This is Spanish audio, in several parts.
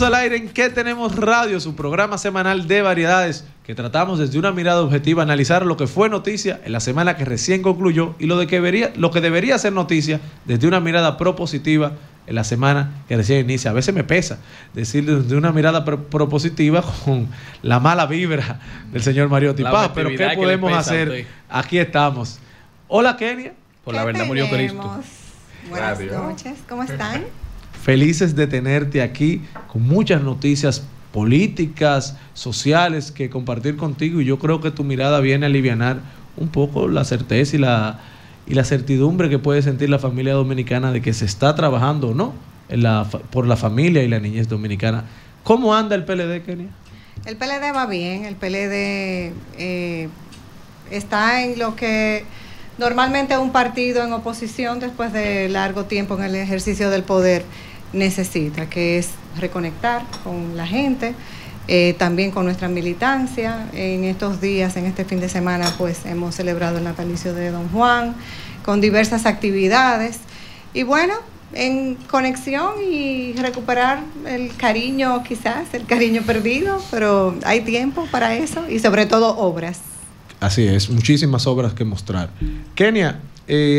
Al aire en ¿Qué tenemos radio? Su programa semanal de variedades que tratamos desde una mirada objetiva analizar lo que fue noticia en la semana que recién concluyó y lo que debería ser noticia desde una mirada propositiva en la semana que recién inicia. A veces me pesa decir desde una mirada propositiva con la mala vibra del señor Mariotti Paz, pero ¿qué podemos hacer? Aquí estamos. Hola, Kenia. Por la verdad murió Cristo. Buenas noches, ¿cómo están? Felices de tenerte aquí con muchas noticias políticas, sociales que compartir contigo, y yo creo que tu mirada viene a alivianar un poco la certeza y la certidumbre que puede sentir la familia dominicana de que se está trabajando o no por la familia y la niñez dominicana. ¿Cómo anda el PLD, Kenia? El PLD va bien, el PLD está en lo que normalmente un partido en oposición después de largo tiempo en el ejercicio del poder necesita, que es reconectar con la gente, también con nuestra militancia. En estos días, en este fin de semana, pues hemos celebrado el natalicio de Don Juan, con diversas actividades, y bueno, en conexión y recuperar el cariño, quizás, el cariño perdido, pero hay tiempo para eso, y sobre todo obras. Así es, muchísimas obras que mostrar. Kenia,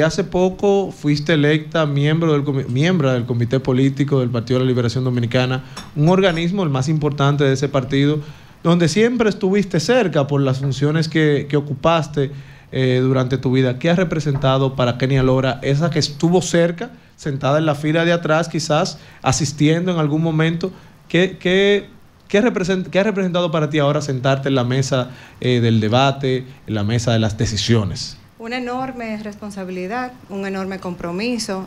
hace poco fuiste electa miembro del Comité Político del Partido de la Liberación Dominicana, un organismo, el más importante de ese partido, donde siempre estuviste cerca por las funciones que ocupaste durante tu vida. ¿Qué ha representado para Kenia Lora, esa que estuvo cerca, sentada en la fila de atrás, quizás asistiendo en algún momento? ¿Qué ha representado para ti ahora sentarte en la mesa del debate, en la mesa de las decisiones? Una enorme responsabilidad, un enorme compromiso,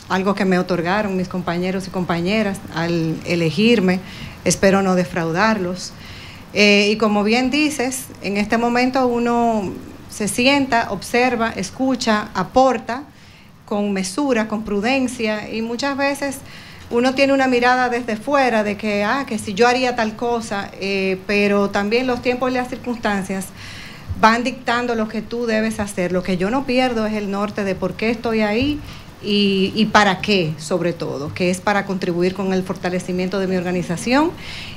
algo que me otorgaron mis compañeros y compañeras al elegirme. Espero no defraudarlos. Y como bien dices, en este momento uno se sienta, observa, escucha, aporta con mesura, con prudencia, y muchas veces uno tiene una mirada desde fuera de que si yo haría tal cosa, pero también los tiempos y las circunstancias van dictando lo que tú debes hacer. Lo que yo no pierdo es el norte de por qué estoy ahí y para qué, sobre todo, que es para contribuir con el fortalecimiento de mi organización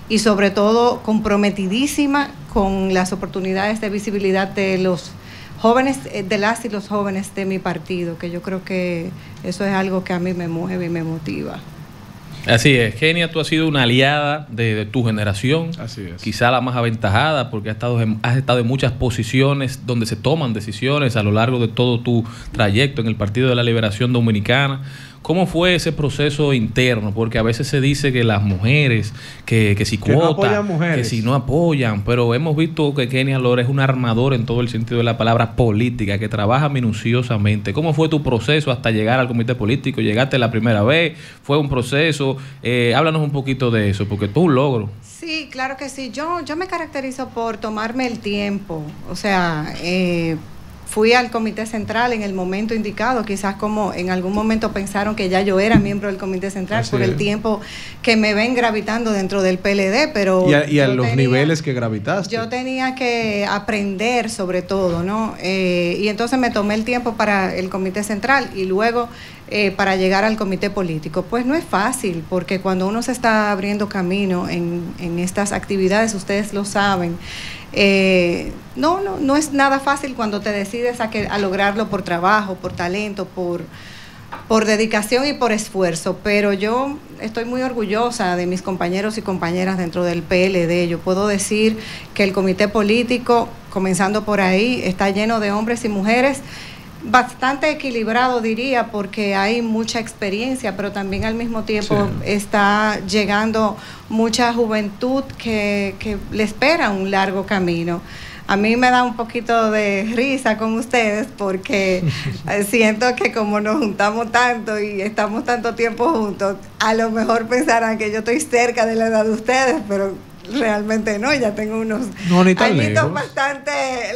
y sobre todo comprometidísima con las oportunidades de visibilidad de los jóvenes, de las y los jóvenes de mi partido, que yo creo que eso es algo que a mí me mueve y me motiva. Así es, Kenia, tú has sido una aliada de tu generación. Así es. Quizá la más aventajada, porque has estado en muchas posiciones donde se toman decisiones a lo largo de todo tu trayecto en el Partido de la Liberación Dominicana. ¿Cómo fue ese proceso interno? Porque a veces se dice que las mujeres, que si cuota, que si no apoyan, pero hemos visto que Kenia Lora es un armador en todo el sentido de la palabra política, que trabaja minuciosamente. ¿Cómo fue tu proceso hasta llegar al comité político? ¿Llegaste la primera vez? ¿Fue un proceso? Háblanos un poquito de eso, porque esto es un logro. Sí, claro que sí. Yo me caracterizo por tomarme el tiempo, o sea, fui al Comité Central en el momento indicado, quizás como en algún momento pensaron que ya yo era miembro del Comité Central. Así por el tiempo que me ven gravitando dentro del PLD, pero... Y a los niveles que gravitaste. Yo tenía que aprender sobre todo, ¿no? Y entonces me tomé el tiempo para el Comité Central y luego para llegar al Comité Político. Pues no es fácil, porque cuando uno se está abriendo camino en estas actividades, ustedes lo saben, no es nada fácil cuando te decides a lograrlo por trabajo, por talento, por dedicación y por esfuerzo, pero yo estoy muy orgullosa de mis compañeros y compañeras dentro del PLD. Yo puedo decir que el comité político, comenzando por ahí, está lleno de hombres y mujeres, bastante equilibrado, diría, porque hay mucha experiencia, pero también al mismo tiempo está llegando mucha juventud que le espera un largo camino. A mí me da un poquito de risa con ustedes porque siento que como nos juntamos tanto y estamos tanto tiempo juntos, a lo mejor pensarán que yo estoy cerca de la edad de ustedes, pero realmente no, ya tengo unos añitos bastante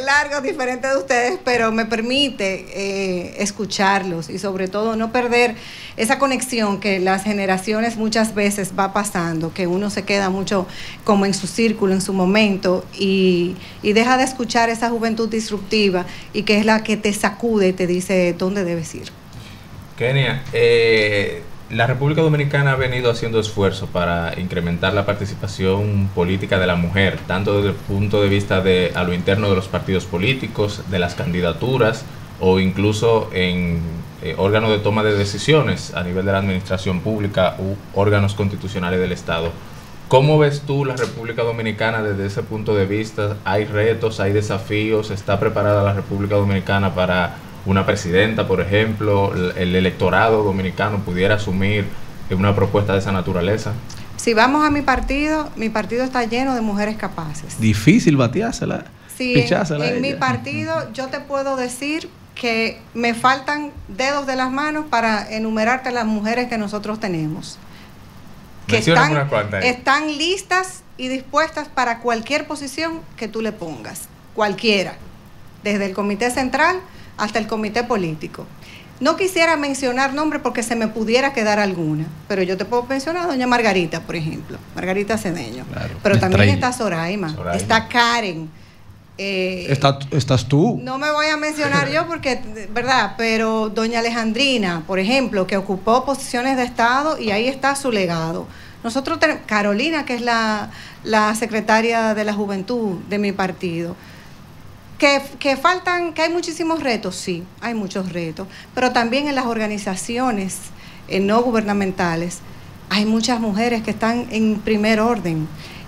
largos, diferentes de ustedes, pero me permite escucharlos y sobre todo no perder esa conexión que las generaciones muchas veces va pasando, que uno se queda mucho como en su círculo, en su momento y deja de escuchar esa juventud disruptiva y que es la que te sacude y te dice dónde debes ir. Kenia, La República Dominicana ha venido haciendo esfuerzos para incrementar la participación política de la mujer, tanto desde el punto de vista de a lo interno de los partidos políticos, de las candidaturas o incluso en órganos de toma de decisiones a nivel de la administración pública u órganos constitucionales del Estado. ¿Cómo ves tú la República Dominicana desde ese punto de vista? ¿Hay retos, hay desafíos? ¿Está preparada la República Dominicana para una presidenta, por ejemplo? ¿El electorado dominicano pudiera asumir una propuesta de esa naturaleza? Si vamos a mi partido está lleno de mujeres capaces. Difícil bateársela, Sí, pichársela. en mi partido yo te puedo decir que me faltan dedos de las manos para enumerarte las mujeres que nosotros tenemos. Que están listas y dispuestas para cualquier posición que tú le pongas, cualquiera, desde el comité central hasta el comité político. No quisiera mencionar nombres porque se me pudiera quedar alguna, pero yo te puedo mencionar a doña Margarita, por ejemplo, Margarita Cedeño, claro, pero también está Zoraima, está Karen. Estás tú. No me voy a mencionar yo porque, ¿verdad? Pero doña Alejandrina, por ejemplo, que ocupó posiciones de Estado y ahí está su legado. Nosotros tenemos Carolina, que es la secretaria de la Juventud de mi partido. Que hay muchísimos retos, sí, hay muchos retos, pero también en las organizaciones no gubernamentales hay muchas mujeres que están en primer orden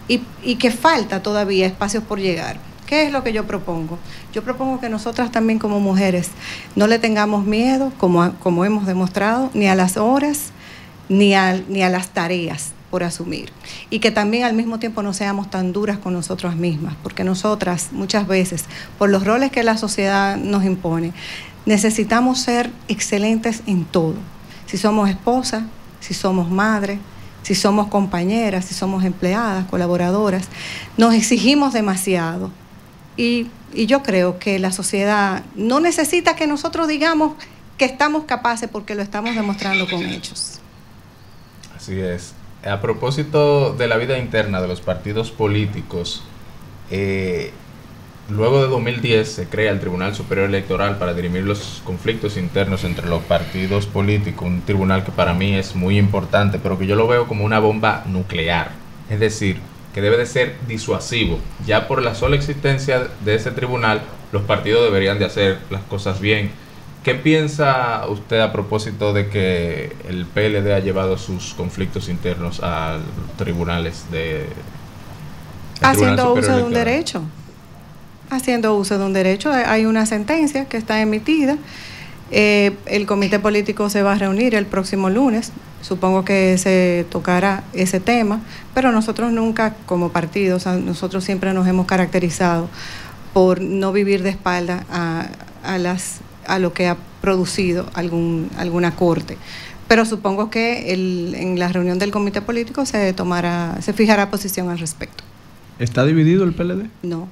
y que falta todavía espacios por llegar. ¿Qué es lo que yo propongo? Yo propongo que nosotras también como mujeres no le tengamos miedo, como hemos demostrado, ni a las horas, ni a las tareas por asumir. Y que también al mismo tiempo no seamos tan duras con nosotras mismas, porque nosotras muchas veces, por los roles que la sociedad nos impone, necesitamos ser excelentes en todo. Si somos esposas, si somos madres, si somos compañeras, si somos empleadas, colaboradoras, nos exigimos demasiado. Y yo creo que la sociedad no necesita que nosotros digamos que estamos capaces porque lo estamos demostrando con hechos. Así es. A propósito de la vida interna de los partidos políticos, luego de 2010 se crea el Tribunal Superior Electoral para dirimir los conflictos internos entre los partidos políticos, un tribunal que para mí es muy importante, pero que yo lo veo como una bomba nuclear. Es decir, que debe de ser disuasivo. Ya por la sola existencia de ese tribunal, los partidos deberían de hacer las cosas bien. ¿Qué piensa usted a propósito de que el PLD ha llevado sus conflictos internos a los tribunales haciendo uso de un derecho? Haciendo uso de un derecho. Hay una sentencia que está emitida. El comité político se va a reunir el próximo lunes. Supongo que se tocará ese tema, pero nosotros nunca como partido, o sea, nosotros siempre nos hemos caracterizado por no vivir de espalda a lo que ha producido alguna corte. Pero supongo que en la reunión del comité político se fijará posición al respecto. ¿Está dividido el PLD? No.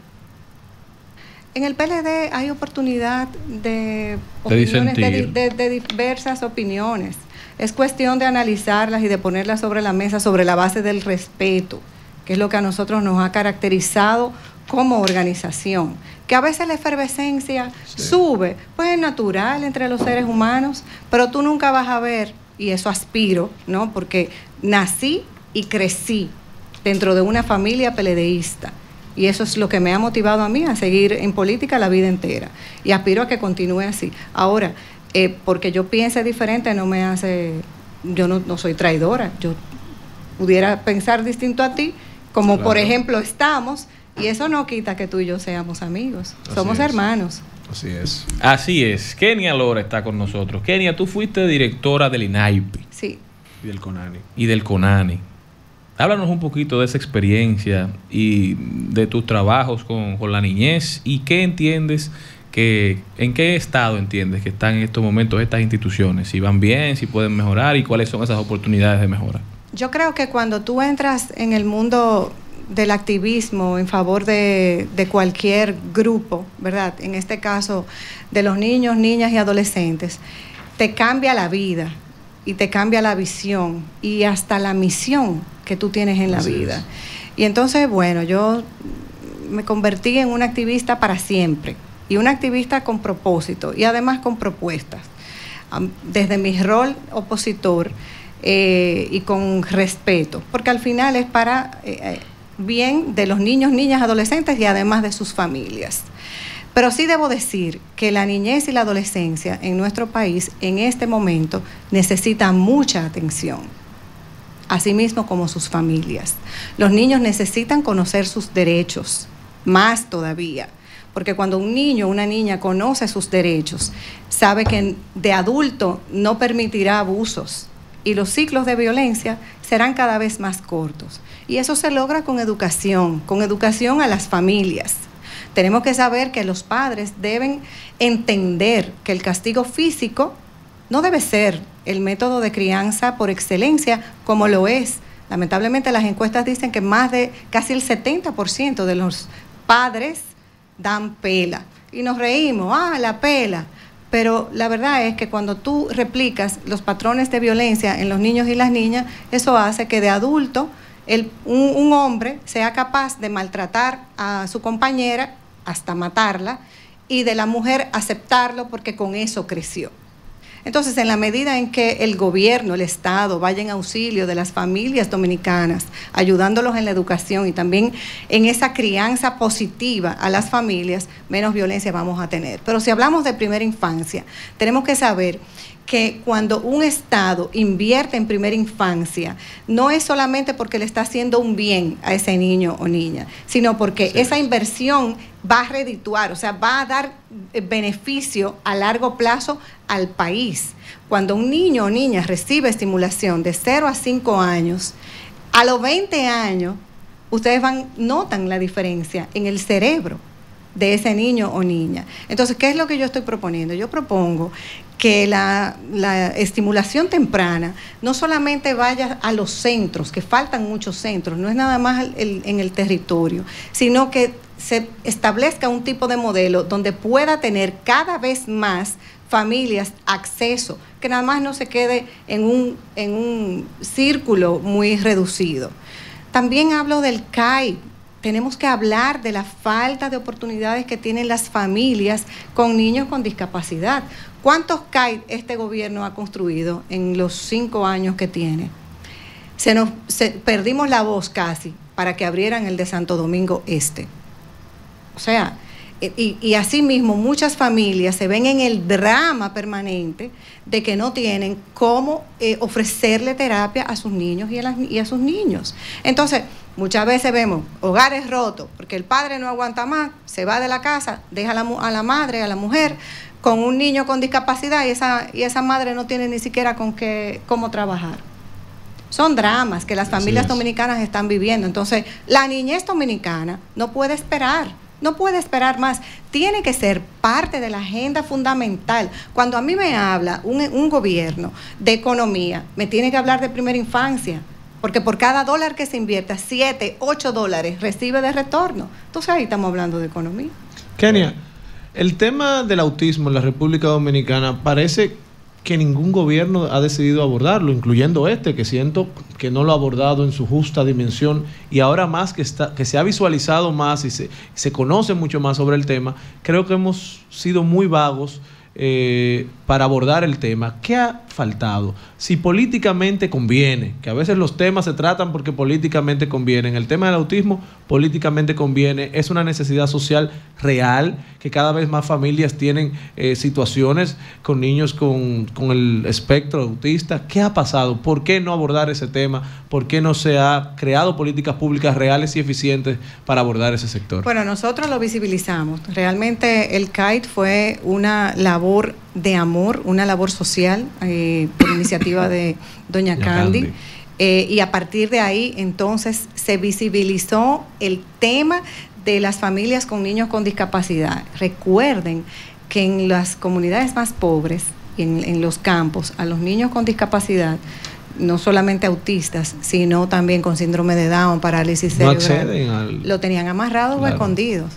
En el PLD hay oportunidad de opiniones, de diversas opiniones. Es cuestión de analizarlas y de ponerlas sobre la mesa sobre la base del respeto, que es lo que a nosotros nos ha caracterizado como organización. Que a veces la efervescencia sube, pues es natural entre los seres humanos, pero tú nunca vas a ver, y eso aspiro, ¿no? Porque nací y crecí dentro de una familia peledeísta. Y eso es lo que me ha motivado a mí a seguir en política la vida entera. Y aspiro a que continúe así. Ahora, porque yo piense diferente no me hace... Yo no soy traidora. Yo pudiera pensar distinto a ti, como claro. Por ejemplo estamos, y eso no quita que tú y yo seamos amigos. Somos hermanos. Así es. Así es. Kenia Lora está con nosotros. Kenia, tú fuiste directora del INAIPI. Sí. Y del CONANI. Háblanos un poquito de esa experiencia y de tus trabajos con la niñez y qué entiendes, en qué estado entiendes que están en estos momentos estas instituciones, si van bien, si pueden mejorar y cuáles son esas oportunidades de mejora. Yo creo que cuando tú entras en el mundo del activismo en favor de cualquier grupo, ¿verdad? En este caso de los niños, niñas y adolescentes, te cambia la vida y te cambia la visión y hasta la misión que tú tienes en la vida. Y entonces, bueno, yo me convertí en una activista para siempre y una activista con propósito y además con propuestas. Desde mi rol opositor, y con respeto, porque al final es para bien de los niños, niñas, adolescentes y además de sus familias. Pero sí debo decir que la niñez y la adolescencia en nuestro país en este momento necesitan mucha atención, asimismo como sus familias. Los niños necesitan conocer sus derechos, más todavía, porque cuando un niño o una niña conoce sus derechos, sabe que de adulto no permitirá abusos y los ciclos de violencia serán cada vez más cortos. Y eso se logra con educación a las familias. Tenemos que saber que los padres deben entender que el castigo físico no debe ser el método de crianza por excelencia como lo es. Lamentablemente las encuestas dicen que más de casi el 70% de los padres dan pela. Y nos reímos, la pela. Pero la verdad es que cuando tú replicas los patrones de violencia en los niños y las niñas, eso hace que de adulto un hombre sea capaz de maltratar a su compañera hasta matarla y de la mujer aceptarlo porque con eso creció. Entonces, en la medida en que el gobierno, el Estado, vaya en auxilio de las familias dominicanas, ayudándolos en la educación y también en esa crianza positiva a las familias, menos violencia vamos a tener. Pero si hablamos de primera infancia, tenemos que saber que cuando un Estado invierte en primera infancia, no es solamente porque le está haciendo un bien a ese niño o niña, sino porque esa inversión va a redituar, o sea, va a dar beneficio a largo plazo al país. Cuando un niño o niña recibe estimulación de 0 a 5 años, a los 20 años, ustedes notan la diferencia en el cerebro de ese niño o niña. Entonces, ¿qué es lo que yo estoy proponiendo? Yo propongo que la estimulación temprana no solamente vaya a los centros, que faltan muchos centros, no es nada más en el territorio, sino que se establezca un tipo de modelo donde pueda tener cada vez más familias acceso, que nada más no se quede en un círculo muy reducido. También hablo del CAI. Tenemos que hablar de la falta de oportunidades que tienen las familias con niños con discapacidad. ¿Cuántos CAI este gobierno ha construido en los 5 años que tiene? Perdimos la voz casi para que abrieran el de Santo Domingo Este. O sea, y asimismo muchas familias se ven en el drama permanente de que no tienen cómo ofrecerle terapia a sus niños y a sus niños. Entonces, muchas veces vemos hogares rotos porque el padre no aguanta más, se va de la casa, deja a la madre, a la mujer, con un niño con discapacidad y esa madre no tiene ni siquiera cómo trabajar. Son dramas que las familias dominicanas están viviendo. Entonces, la niñez dominicana no puede esperar más. Tiene que ser parte de la agenda fundamental. Cuando a mí me habla un gobierno de economía, me tiene que hablar de primera infancia, porque por cada dólar que se invierta, 7, 8 dólares recibe de retorno. Entonces ahí estamos hablando de economía. Kenia, el tema del autismo en la República Dominicana parece que ningún gobierno ha decidido abordarlo, incluyendo que siento que no lo ha abordado en su justa dimensión, y ahora más que se ha visualizado más y se conoce mucho más sobre el tema, creo que hemos sido muy vagos para abordar el tema. ¿Qué ha faltado? Si políticamente conviene, que a veces los temas se tratan porque políticamente convienen, el tema del autismo políticamente conviene, es una necesidad social real, que cada vez más familias tienen situaciones con niños con el espectro autista. ¿Qué ha pasado? ¿Por qué no abordar ese tema? ¿Por qué no se ha creado políticas públicas reales y eficientes para abordar ese sector? Bueno, nosotros lo visibilizamos. Realmente el CAIT fue una labor de amor, una labor social por iniciativa de doña Candy. Y a partir de ahí, entonces, se visibilizó el tema de las familias con niños con discapacidad. Recuerden que en las comunidades más pobres, en los campos, a los niños con discapacidad, no solamente autistas, sino también con síndrome de Down, parálisis cerebral, lo tenían amarrados o escondidos.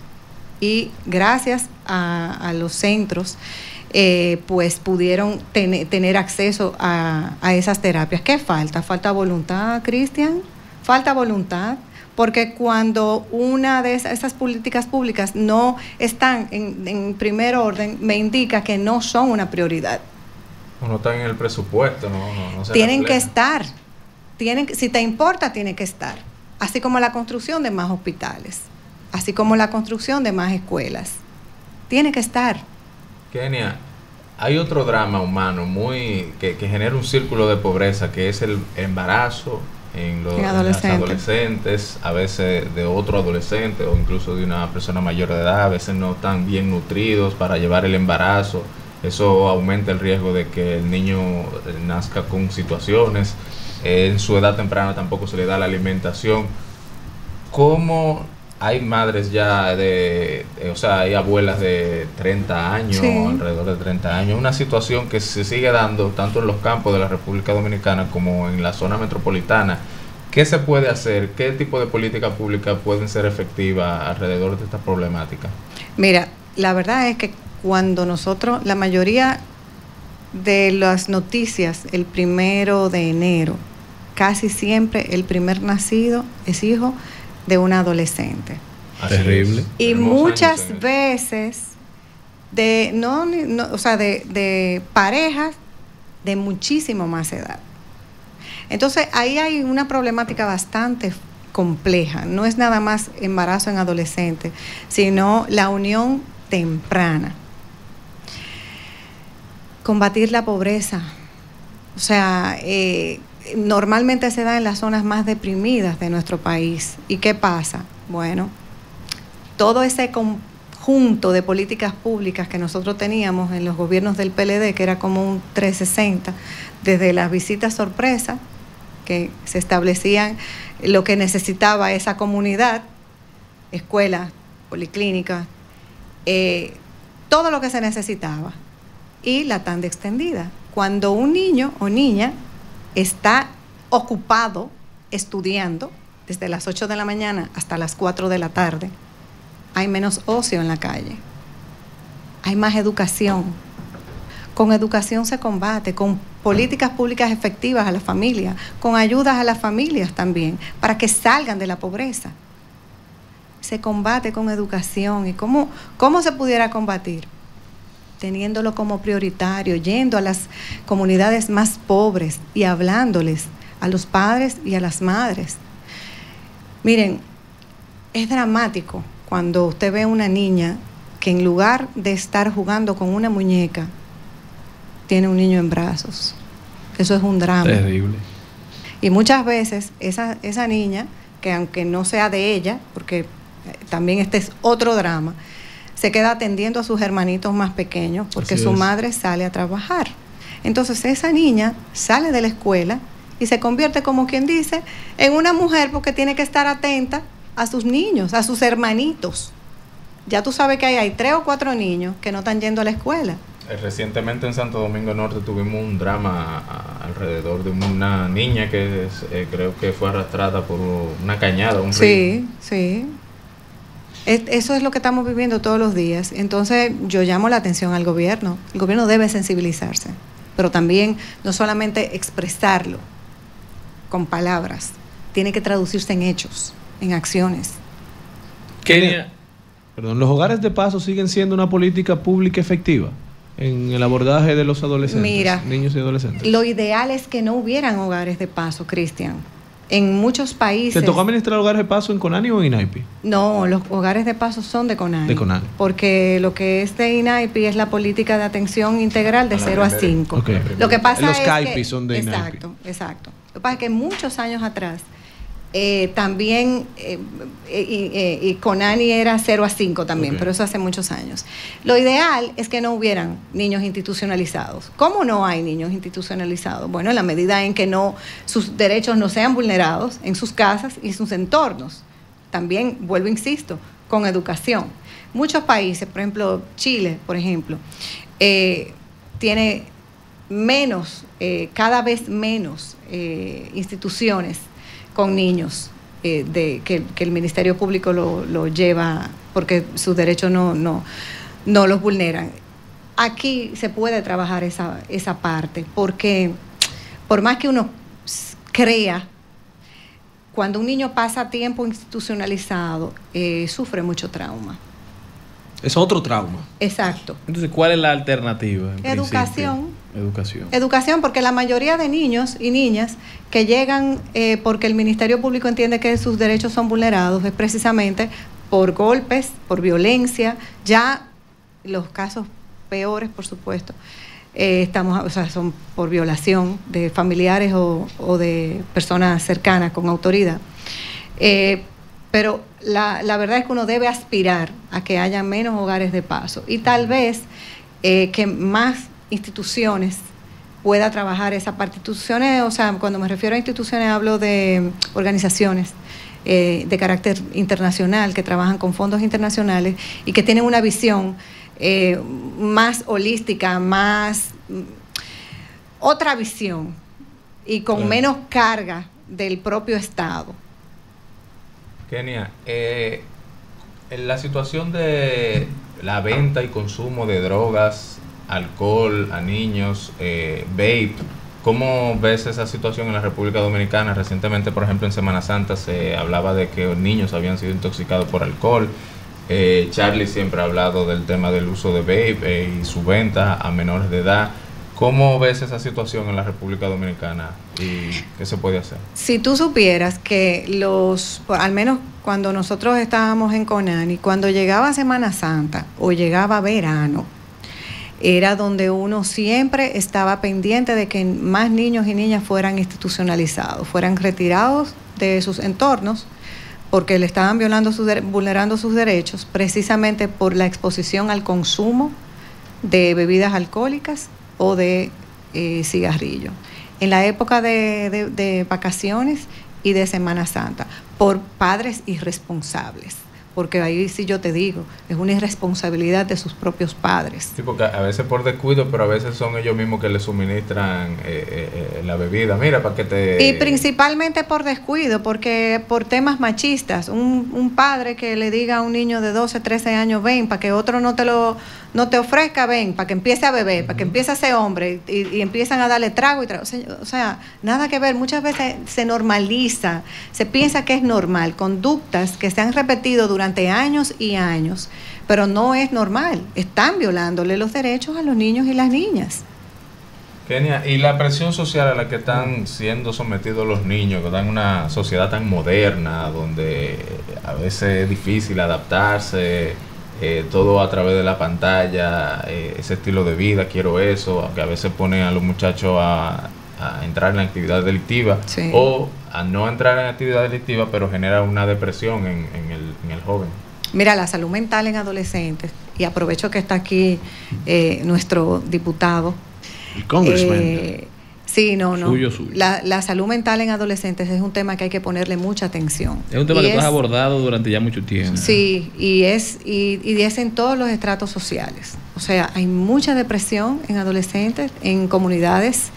Y gracias a los centros, pues pudieron tener acceso a esas terapias. ¿Qué falta? ¿Falta voluntad, Cristian? Falta voluntad, porque cuando una de esas políticas públicas no están en primer orden, me indica que no son una prioridad. No está en el presupuesto, no se Tienen que refleja. estar. Si te importa, tiene que estar. Así como la construcción de más hospitales, así como la construcción de más escuelas. Tiene que estar. Kenia, hay otro drama humano que genera un círculo de pobreza, que es el embarazo en las adolescentes, a veces de otro adolescente o incluso de una persona mayor de edad, a veces no están bien nutridos para llevar el embarazo. Eso aumenta el riesgo de que el niño nazca con situaciones. En su edad temprana tampoco se le da la alimentación. ¿Cómo hay madres ya o sea, hay abuelas de 30 años, Sí. alrededor de 30 años? Una situación que se sigue dando tanto en los campos de la República Dominicana como en la zona metropolitana. ¿Qué se puede hacer? ¿Qué tipo de políticas públicas pueden ser efectivas alrededor de esta problemática? Mira, la verdad es que cuando la mayoría de las noticias, el 1 de enero, casi siempre el primer nacido es hijo de un adolescente. Así Terrible. es. Y Tenemos muchas años en eso. veces de parejas de muchísimo más edad. Entonces ahí hay una problemática bastante compleja. No es nada más embarazo en adolescentes, sino la unión temprana. Combatir la pobreza. O sea, normalmente se da en las zonas más deprimidas de nuestro país. ¿Y qué pasa? Bueno, todo ese conjunto de políticas públicas que nosotros teníamos en los gobiernos del PLD, que era como un 360, desde las visitas sorpresa, que se establecían lo que necesitaba esa comunidad, escuelas, policlínicas, todo lo que se necesitaba, y la tanda extendida. Cuando un niño o niña está ocupado estudiando desde las 8 de la mañana hasta las 4 de la tarde, hay menos ocio en la calle, hay más educación. Con educación se combate, con políticas públicas efectivas a la familia, con ayudas a las familias también, para que salgan de la pobreza. Se combate con educación. ¿Y cómo se pudiera combatir? Teniéndolo como prioritario, yendo a las comunidades más pobres y hablándoles a los padres y a las madres. Miren, es dramático cuando usted ve a una niña que en lugar de estar jugando con una muñeca, tiene un niño en brazos. Eso es un drama. Terrible. Y muchas veces esa niña, que aunque no sea de ella, porque también este es otro drama, se queda atendiendo a sus hermanitos más pequeños porque Así su es. madre sale a trabajar. Entonces esa niña sale de la escuela y se convierte, como quien dice, en una mujer porque tiene que estar atenta a sus niños, a sus hermanitos. Ya tú sabes que hay 3 o 4 niños que no están yendo a la escuela. Recientemente en Santo Domingo Norte tuvimos un drama alrededor de una niña que creo que fue arrastrada por una cañada, un río. Sí, sí. Eso es lo que estamos viviendo todos los días. Entonces yo llamo la atención al gobierno. El gobierno debe sensibilizarse, pero también no solamente expresarlo con palabras, tiene que traducirse en hechos, en acciones. Kenia, Perdón, ¿los hogares de paso siguen siendo una política pública efectiva en el abordaje de los adolescentes, Mira, niños y adolescentes? Lo ideal es que no hubieran hogares de paso, Cristian. En muchos países... ¿Te tocó administrar hogares de paso en Conani o en INAIPI? No, los hogares de paso son de CONANI. De CONANI. Porque lo que es de INAIPI es la política de atención integral de A la 0 a primera. 5. Ok. Lo que pasa Los es CAIPI que, son de INAIPI. Exacto, exacto. Lo que pasa es que muchos años atrás también y CONANI era 0 a 5 también, Ok. pero eso hace muchos años. Lo ideal es que no hubieran niños institucionalizados. ¿Cómo no hay niños institucionalizados? Bueno, en la medida en que sus derechos no sean vulnerados en sus casas y sus entornos. También, vuelvo, insisto, con educación. Muchos países, por ejemplo, Chile, por ejemplo, tiene cada vez menos instituciones con niños que el Ministerio Público lo lleva porque sus derechos no los vulneran. Aquí se puede trabajar esa parte, porque por más que uno crea, cuando un niño pasa tiempo institucionalizado, sufre mucho trauma. Es otro trauma. Exacto. entonces, ¿cuál es la alternativa? en Educación, Educación, porque la mayoría de niños y niñas que llegan porque el Ministerio Público entiende que sus derechos son vulnerados es precisamente por golpes, por violencia, ya los casos peores, por supuesto, son por violación de familiares o de personas cercanas con autoridad. Pero la verdad es que uno debe aspirar a que haya menos hogares de paso y tal vez que más instituciones pueda trabajar esa parte. Instituciones, o sea, cuando me refiero a instituciones hablo de organizaciones de carácter internacional que trabajan con fondos internacionales y que tienen una visión más holística, otra visión y con menos carga del propio Estado. Kenia, en la situación de la venta y consumo de drogas, alcohol a niños, vape, ¿cómo ves esa situación en la República Dominicana? Recientemente, por ejemplo, en Semana Santa se hablaba de que niños habían sido intoxicados por alcohol. Charlie siempre ha hablado del tema del uso de vape y su venta a menores de edad. ¿Cómo ves esa situación en la República Dominicana y qué se puede hacer? Si tú supieras que al menos cuando nosotros estábamos en Conani, cuando llegaba Semana Santa o llegaba verano, era donde uno siempre estaba pendiente de que más niños y niñas fueran institucionalizados, fueran retirados de sus entornos, porque le estaban vulnerando sus derechos, precisamente por la exposición al consumo de bebidas alcohólicas o de cigarrillo. En la época de vacaciones y de Semana Santa, por padres irresponsables. Porque ahí sí yo te digo, es una irresponsabilidad de sus propios padres. Sí, porque a veces por descuido, pero a veces son ellos mismos que le suministran la bebida. Mira, para que te... Y principalmente por descuido, porque por temas machistas. Un padre que le diga a un niño de 12, 13 años, ven, para que otro no te ofrezca, ven, para que empiece a beber, para que empiece a ser hombre, y empiezan a darle trago y trago. O sea, nada que ver. Muchas veces se normaliza, se piensa que es normal, conductas que se han repetido durante años y años, pero no es normal. Están violándole los derechos a los niños y las niñas. Kenia, y la presión social a la que están siendo sometidos los niños, que están en una sociedad tan moderna, donde a veces es difícil adaptarse, todo a través de la pantalla, ese estilo de vida, quiero eso, aunque a veces ponen a los muchachos a entrar en la actividad delictiva, sí, o a no entrar en actividad delictiva, pero genera una depresión en el joven. Mira, la salud mental en adolescentes, y aprovecho que está aquí nuestro diputado. El congressman. Sí, no. Suyo. La salud mental en adolescentes es un tema que hay que ponerle mucha atención. Es un tema que tú has abordado durante ya mucho tiempo. Sí, y es en todos los estratos sociales. O sea, hay mucha depresión en adolescentes, en comunidades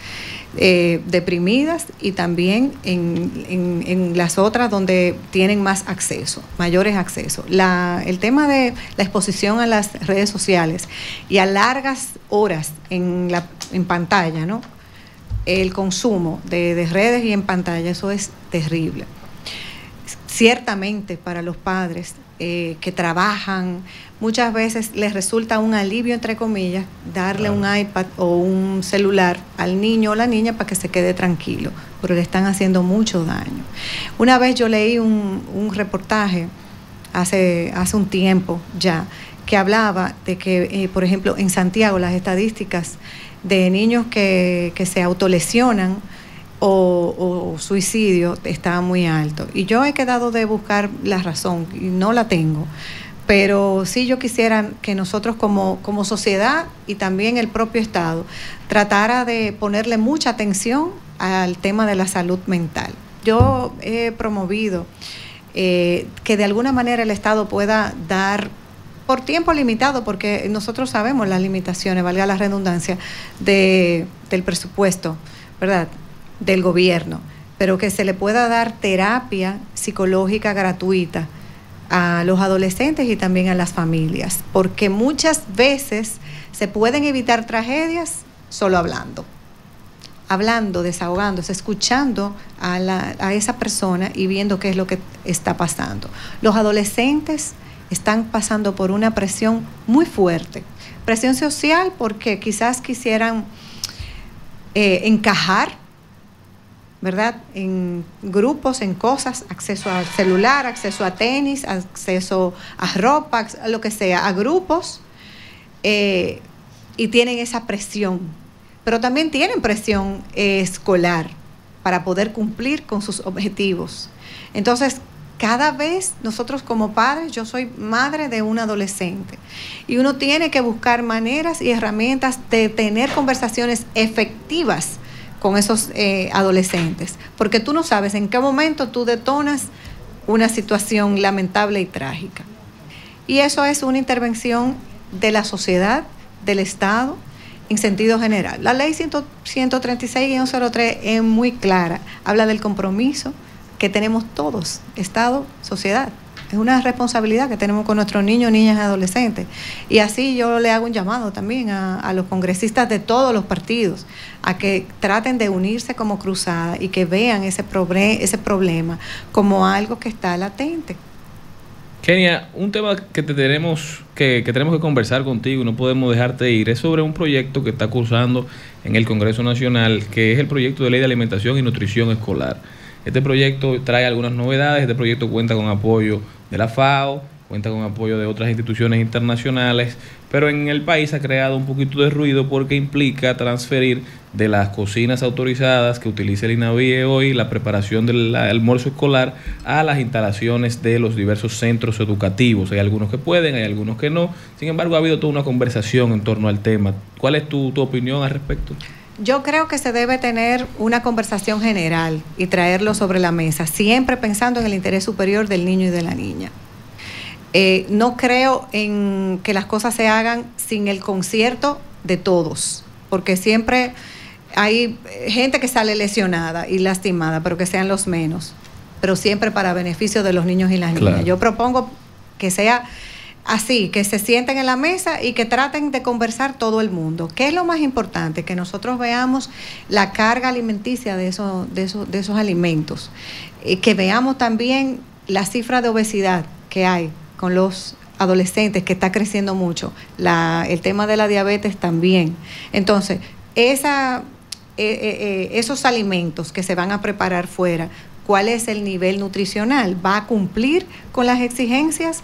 deprimidas y también en las otras donde tienen más acceso, mayores accesos. El tema de la exposición a las redes sociales y a largas horas en pantalla, ¿no? El consumo de redes y en pantalla, eso es terrible. Ciertamente para los padres que trabajan, muchas veces les resulta un alivio, entre comillas, darle un iPad o un celular al niño o la niña para que se quede tranquilo, pero le están haciendo mucho daño. Una vez yo leí un reportaje hace un tiempo ya, que hablaba de que, por ejemplo, en Santiago las estadísticas de niños que se autolesionan o suicidio está muy alto. Y yo he quedado de buscar la razón y no la tengo. Pero sí yo quisiera que nosotros como sociedad y también el propio Estado tratara de ponerle mucha atención al tema de la salud mental. Yo he promovido que de alguna manera el Estado pueda dar por tiempo limitado, porque nosotros sabemos las limitaciones, valga la redundancia, del presupuesto, ¿verdad?, del gobierno, pero que se le pueda dar terapia psicológica gratuita a los adolescentes y también a las familias, porque muchas veces se pueden evitar tragedias solo hablando, desahogándose, escuchando a esa persona y viendo qué es lo que está pasando. Los adolescentes están pasando por una presión muy fuerte, presión social porque quizás quisieran encajar, ¿verdad? En grupos, en cosas, acceso al celular, acceso a tenis, acceso a ropa, a lo que sea, a grupos, y tienen esa presión, pero también tienen presión escolar para poder cumplir con sus objetivos. Entonces, cada vez nosotros como padres, yo soy madre de un adolescente, y uno tiene que buscar maneras y herramientas de tener conversaciones efectivas con esos adolescentes, porque tú no sabes en qué momento tú detonas una situación lamentable y trágica. Y eso es una intervención de la sociedad, del Estado, en sentido general. La ley 136-03 es muy clara, habla del compromiso que tenemos todos, Estado, sociedad. Es una responsabilidad que tenemos con nuestros niños, niñas y adolescentes. Y así yo le hago un llamado también a los congresistas de todos los partidos, a que traten de unirse como cruzada y que vean ese problema como algo que está latente. Kenia, un tema que tenemos que conversar contigo y no podemos dejarte ir es sobre un proyecto que está cursando en el Congreso Nacional, que es el proyecto de ley de alimentación y nutrición escolar. Este proyecto trae algunas novedades. Este proyecto cuenta con apoyo de la FAO, cuenta con apoyo de otras instituciones internacionales, pero en el país ha creado un poquito de ruido porque implica transferir de las cocinas autorizadas que utiliza el INAVIE hoy, la preparación del almuerzo escolar, a las instalaciones de los diversos centros educativos. Hay algunos que pueden, hay algunos que no. Sin embargo, ha habido toda una conversación en torno al tema. ¿Cuál es tu opinión al respecto? Yo creo que se debe tener una conversación general y traerlo sobre la mesa, siempre pensando en el interés superior del niño y de la niña. No creo en que las cosas se hagan sin el concierto de todos, porque siempre hay gente que sale lesionada y lastimada, pero que sean los menos, pero siempre para beneficio de los niños y las niñas. Claro. Yo propongo que sea así, que se sienten en la mesa y que traten de conversar todo el mundo. ¿Qué es lo más importante? Que nosotros veamos la carga alimenticia de esos alimentos, que veamos también la cifra de obesidad que hay con los adolescentes, que está creciendo mucho, el tema de la diabetes también. Entonces, esos alimentos que se van a preparar fuera, ¿cuál es el nivel nutricional? ¿Va a cumplir con las exigencias?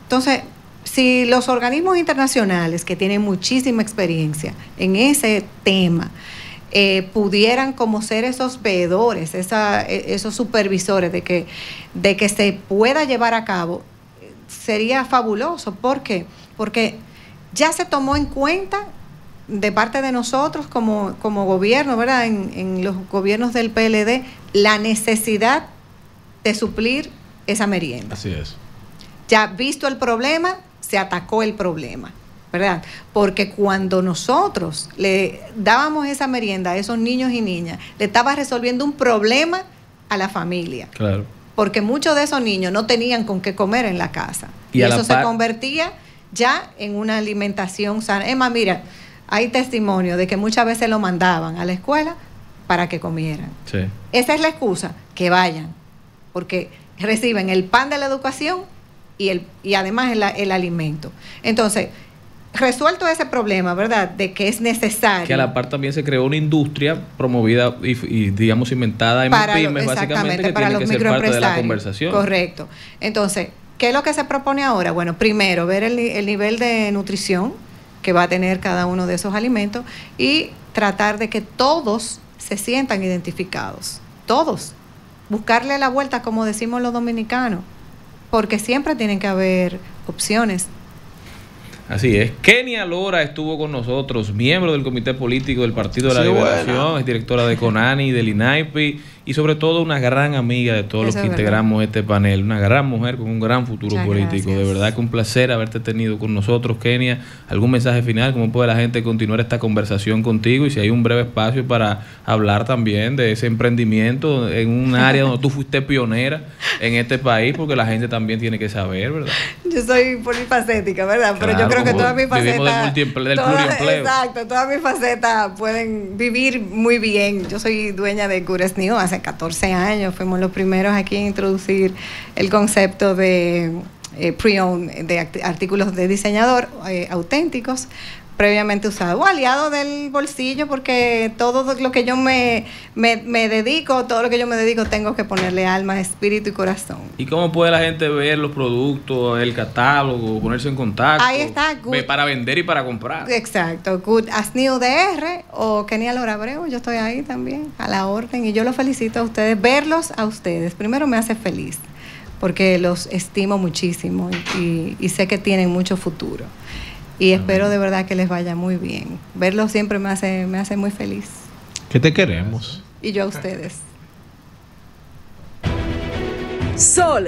Entonces, si los organismos internacionales que tienen muchísima experiencia en ese tema pudieran como ser esos veedores, esos supervisores de que se pueda llevar a cabo, sería fabuloso. ¿Por qué? Porque ya se tomó en cuenta de parte de nosotros como gobierno, ¿verdad? En los gobiernos del PLD, la necesidad de suplir esa merienda. Así es. Ya visto el problema, se atacó el problema, ¿verdad? Porque cuando nosotros le dábamos esa merienda a esos niños y niñas, le estaba resolviendo un problema a la familia. Claro. Porque muchos de esos niños no tenían con qué comer en la casa. Y eso se convertía ya en una alimentación sana. Es más, mira, hay testimonio de que muchas veces lo mandaban a la escuela para que comieran. Sí. Esa es la excusa, que vayan, porque reciben el pan de la educación y además el alimento. Entonces, resuelto ese problema, ¿verdad?, de que es necesario. Que a la par también se creó una industria promovida y digamos, inventada en pymes, básicamente, que para tiene que ser parte de la conversación. Correcto. Entonces, ¿qué es lo que se propone ahora? Bueno, primero, ver el nivel de nutrición que va a tener cada uno de esos alimentos y tratar de que todos se sientan identificados. Todos. Buscarle la vuelta, como decimos los dominicanos, porque siempre tienen que haber opciones. Así es. Kenia Lora estuvo con nosotros, miembro del Comité Político del Partido de la Liberación, es directora de CONANI, del INAIPI, y sobre todo una gran amiga de todos los que integramos este panel, una gran mujer con un gran futuro político. Gracias. De verdad que un placer haberte tenido con nosotros, Kenia. ¿Algún mensaje final? ¿Cómo puede la gente continuar esta conversación contigo? Y si hay un breve espacio para hablar también de ese emprendimiento en un área donde tú fuiste pionera en este país, porque la gente también tiene que saber, ¿verdad? Yo soy polifacética, ¿verdad? Pero yo creo que todas mis facetas... del pluriempleo. Exacto, todas mis facetas pueden vivir muy bien. Yo soy dueña de Cures New hace 14 años. Fuimos los primeros aquí en introducir el concepto de pre-owned, de artículos de diseñador auténticos, previamente usado, o aliado del bolsillo, porque todo lo que yo me dedico, tengo que ponerle alma, espíritu y corazón. ¿Y cómo puede la gente ver los productos, el catálogo, ponerse en contacto? Ahí está, para vender y para comprar. Exacto, Good as New DR o Kenia Lora Abreu, yo estoy ahí también, a la orden, y yo los felicito a ustedes, verlos a ustedes, primero me hace feliz, porque los estimo muchísimo y sé que tienen mucho futuro. Y espero de verdad que les vaya muy bien. Verlos siempre me hace muy feliz. Que te queremos. Y yo a ustedes. Sol